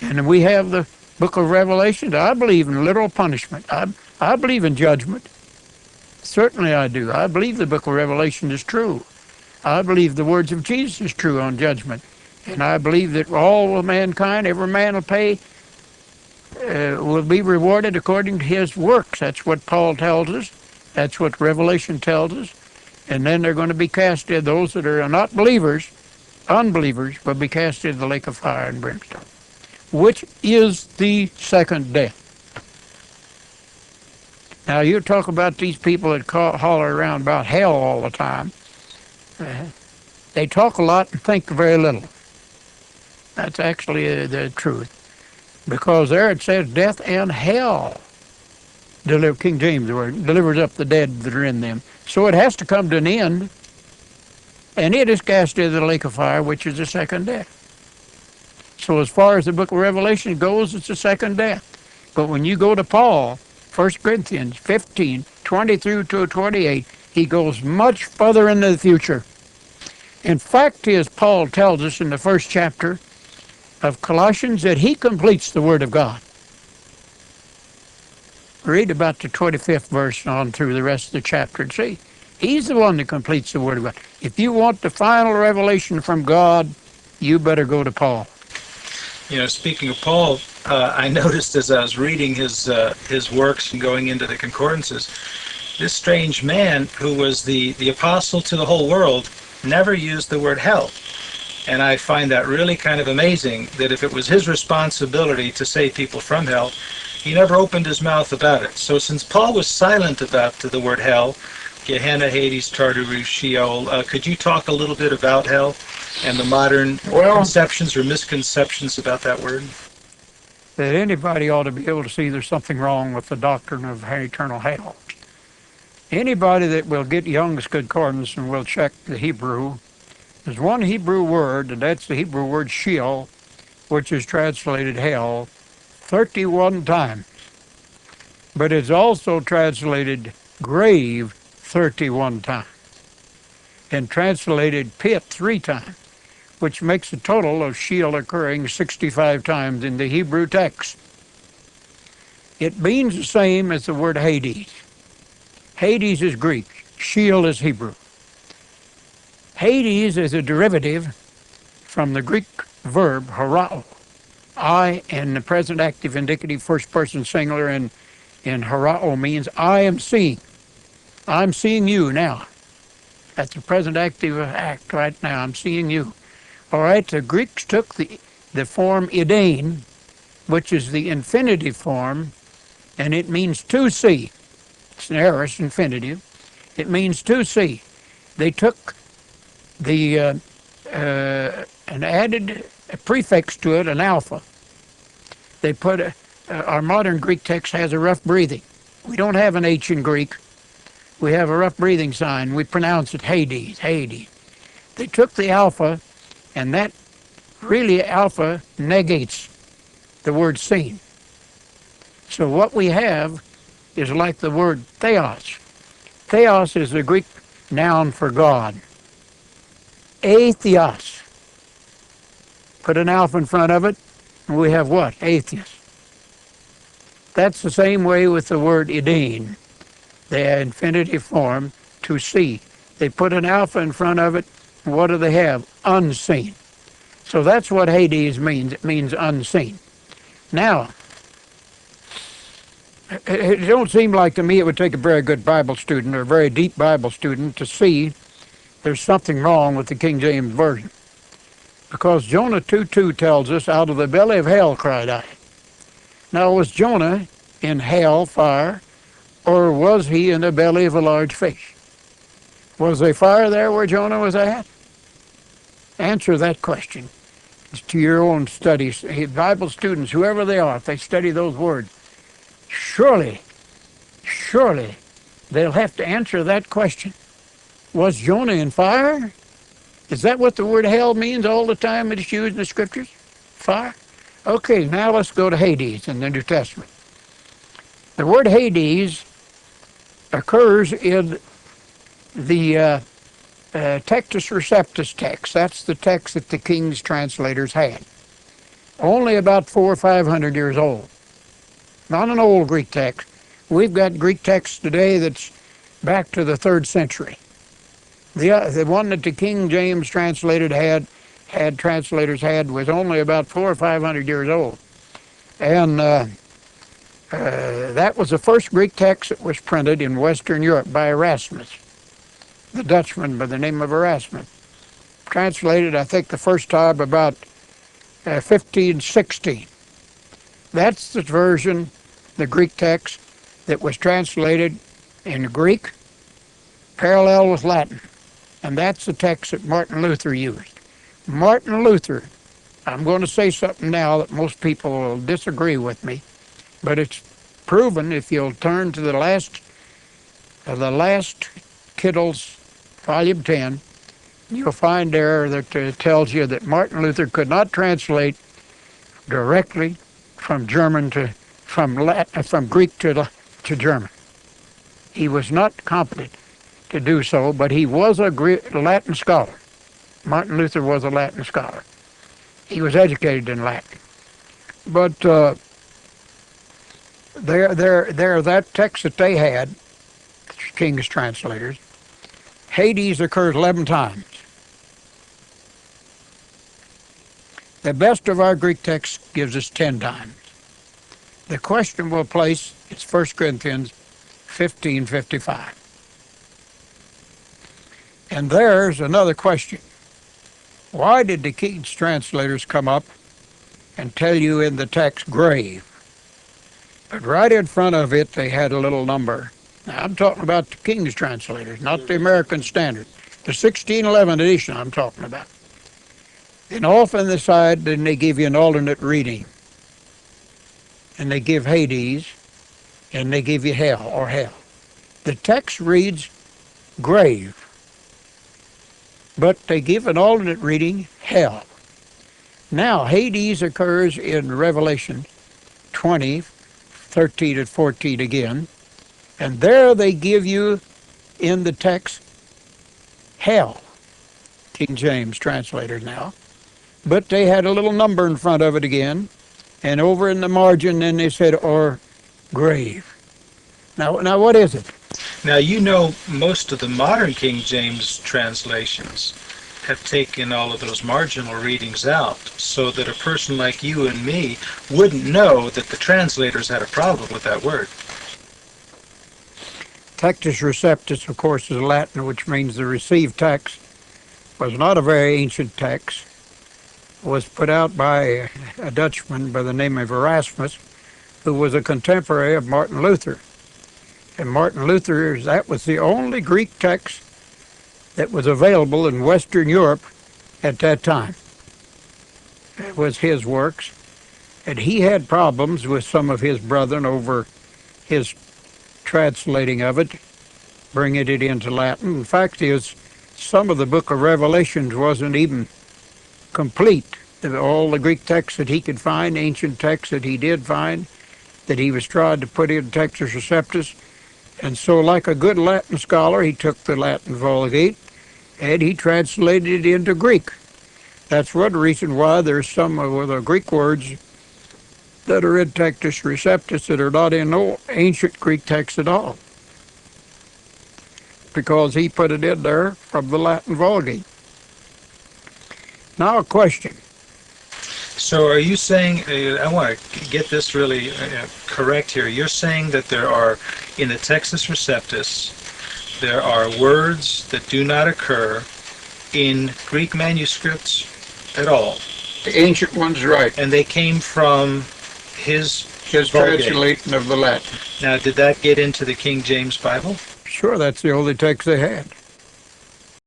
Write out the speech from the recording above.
And we have the book of Revelation. I believe in literal punishment. I believe in judgment. Certainly I do. I believe the book of Revelation is true. I believe the words of Jesus is true on judgment. And I believe that all of mankind, every man will be rewarded according to his works. That's what Paul tells us. That's what Revelation tells us. And then they're going to be cast in, those that are not believers, unbelievers, will be cast into the lake of fire and brimstone, which is the second death. Now, you talk about these people that holler around about hell all the time. They talk a lot and think very little. That's actually the truth. Because there it says death and hell. King James, the word, delivers up the dead that are in them. So it has to come to an end. And it is cast into the lake of fire, which is the second death. So as far as the book of Revelation goes, it's the second death. But when you go to Paul, 1 Corinthians 15, 20 through to 28, he goes much further into the future. In fact, as Paul tells us in the first chapter of Colossians, that he completes the Word of God. Read about the 25th verse on through the rest of the chapter and see. He's the one that completes the Word of God. If you want the final revelation from God, you better go to Paul. You know, speaking of Paul, I noticed as I was reading his works and going into the concordances, this strange man who was the apostle to the whole world never used the word hell. And I find that really kind of amazing, that if it was his responsibility to save people from hell, he never opened his mouth about it. So since Paul was silent about the word hell, Gehenna, Hades, Tartarus, Sheol, could you talk a little bit about hell and the modern conceptions or misconceptions about that word? That anybody ought to be able to see there's something wrong with the doctrine of eternal hell. Anybody that will get Young's Concordance and will check the Hebrew, there's one Hebrew word, and that's the Hebrew word Sheol, which is translated hell 31 times. But it's also translated grave 31 times. And translated pit 3 times, which makes a total of Sheol occurring 65 times in the Hebrew text. It means the same as the word Hades. Hades is Greek. Sheol is Hebrew. Hades is a derivative from the Greek verb harao. I in the present active indicative first person singular in harao means I am seeing. I'm seeing you now. That's the present active act right now. I'm seeing you. All right, the Greeks took the form idain, which is the infinitive form, and it means to see. It's an aorist infinitive. It means to see. They took and added a prefix to it, an alpha. They put our modern Greek text has a rough breathing. We don't have an H in Greek. We have a rough breathing sign. We pronounce it Hades, Hades. They took the alpha, and that really alpha negates the word seen. So what we have is like the word theos. Theos is the Greek noun for God. Atheos. Put an alpha in front of it, and we have what? Atheist. That's the same way with the word idain, the infinitive form, to see. They put an alpha in front of it, and what do they have? Unseen. So that's what Hades means. It means unseen. Now, it don't seem like to me it would take a very good Bible student or a very deep Bible student to see there's something wrong with the King James Version. Because Jonah 2:2 tells us, out of the belly of hell cried I. Now, was Jonah in hell, fire, or was he in the belly of a large fish? Was there fire there where Jonah was at? Answer that question. It's to your own studies. Bible students, whoever they are, if they study those words, surely they'll have to answer that question. Was Jonah in fire? Is that what the word hell means all the time it's used in the Scriptures? Fire? Okay, now let's go to Hades in the New Testament. The word Hades occurs in the Textus Receptus text. That's the text that the King's translators had. only about 400 or 500 years old. Not an old Greek text. We've got Greek texts today that's back to the 3rd century. The one that the King James translators had was only about 400 or 500 years old. And that was the first Greek text that was printed in Western Europe by Erasmus, the Dutchman by the name of Erasmus. Translated, I think, the first time about 1516. That's the version, the Greek text, that was translated in Greek, parallel with Latin. And that's the text that Martin Luther used. Martin Luther, I'm going to say something now that most people will disagree with me, but it's proven if you'll turn to the last Kittle's volume 10, you'll find there that tells you that Martin Luther could not translate directly from Greek to German. He was not competent to do so, but he was a Latin scholar. Martin Luther was a Latin scholar. He was educated in Latin. But that text that they had, King's translators, Hades occurs 11 times. The best of our Greek text gives us 10 times. The questionable place is 1 Corinthians 15:55. And there's another question. Why did the King's translators come up and tell you in the text grave? But right in front of it they had a little number. Now I'm talking about the King's translators, not the American Standard. The 1611 edition I'm talking about. And off on the side, then they give you an alternate reading. And they give Hades, and they give you hell, or hell. The text reads grave, but they give an alternate reading, hell. Now, Hades occurs in Revelation 20, 13 and 14 again, and there they give you in the text hell, King James translators now. But they had a little number in front of it again, and over in the margin then they said, or grave. Now what is it? Now, you know, most of the modern King James translations have taken all of those marginal readings out, so that a person like you and me wouldn't know that the translators had a problem with that word. Textus receptus, of course, is Latin, which means the received text. Was not a very ancient text. Was put out by a Dutchman by the name of Erasmus, who was a contemporary of Martin Luther. And Martin Luther, that was the only Greek text that was available in Western Europe at that time. It was his works. And he had problems with some of his brethren over his translating of it, bringing it into Latin. In fact, some of the book of Revelations wasn't even complete. All the Greek texts that he could find, ancient texts that he did find, that he was trying to put in Textus Receptus. And so, like a good Latin scholar, he took the Latin Vulgate and he translated it into Greek. That's one reason why there's some of the Greek words that are in Textus Receptus that are not in no ancient Greek text at all, because he put it in there from the Latin Vulgate. Now a question. So are you saying, I want to get this really correct here, you're saying that there are, in the Textus Receptus, there are words that do not occur in Greek manuscripts at all? The ancient ones, right. And they came from his Vulgate. Translation of the Latin. Now, did that get into the King James Bible? Sure, that's the only text they had.